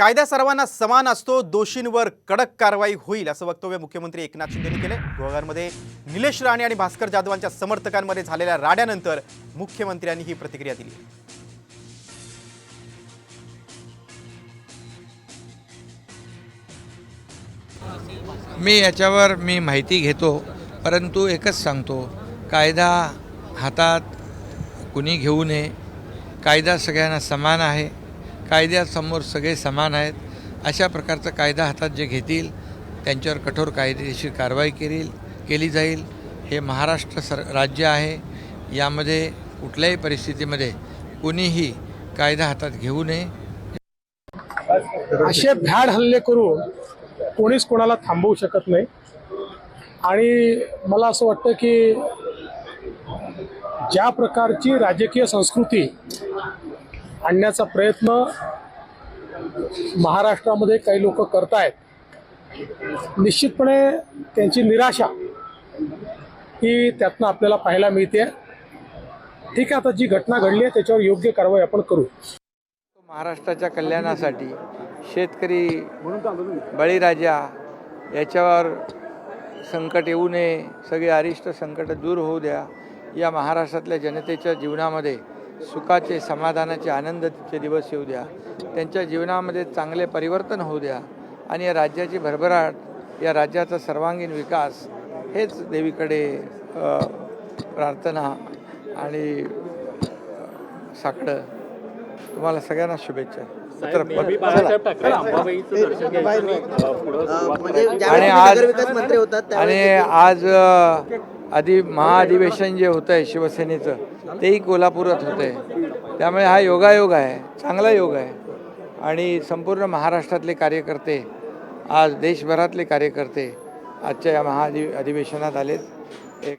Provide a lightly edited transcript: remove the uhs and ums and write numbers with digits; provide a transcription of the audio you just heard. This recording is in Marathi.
कायदा सर्वांना समान असतो, दोषींवर कडक कारवाई होईल असं वक्तव्य मुख्यमंत्री एकनाथ शिंदे यांनी केले। गोव्यामध्ये निलेश राणे आणि भास्कर जाधवांच्या समर्थकांमध्ये झालेल्या राड्यानंतर मुख्यमंत्र्यांनी ही प्रतिक्रिया दिली। मी याच्यावर माहिती घेतो, परंतु एकच सांगतो, कायदा हातात कुणी घेऊ नये। कायदा सगळ्यांना समान आहे, कायद्यासमोर सगळे समान आहेत। अशा प्रकारचा कायदा हातात जे घेतील त्यांच्यावर कठोर कायदेशीर कारवाई केली जाईल। हे महाराष्ट्र राज्य आहे, यामध्ये कुठल्याही परिस्थितीमध्ये कुणीही कायदा हातात घेऊ नये। असे भ्याड हल्ले करून कोणीच कोणाला थांबवू शकत नाही आणि मला असं वाटतं की ज्या प्रकारची राजकीय संस्कृती आणण्याचा प्रयत्न महाराष्ट्रामध्ये काही लोक करतायत, निश्चितपणे त्यांची निराशा ही त्यातनं आपल्याला पाहायला मिळते। ठीक आहे, आता जी घटना घडली आहे त्याच्यावर योग्य कारवाई आपण करू। महाराष्ट्राच्या कल्याणासाठी शेतकरी बळीराजा याच्यावर संकट येऊ नये, सगळे अरिष्ट संकट दूर होऊ द्या। या महाराष्ट्रातल्या जनतेच्या जीवनामध्ये सुखाचे, समाधानाचे, आनंदाचे दिवस येऊ द्या। त्यांच्या जीवनामध्ये चांगले परिवर्तन होऊ द्या आणि या राज्याची भरभराट, या राज्याचा सर्वांगीण विकास हेच देवीकडे प्रार्थना आणि साकडं। तुम्हाला सगळ्यांना शुभेच्छा। आणि आज महाअधिवेशन जे होतं आहे शिवसेनेचं, तेही कोल्हापुरात होतं आहे। त्यामुळे हा योगायोग आहे, चांगला योग आहे। आणि संपूर्ण महाराष्ट्रातले कार्यकर्ते, आज देशभरातले कार्यकर्ते आजच्या या अधिवेशनात आलेत। एक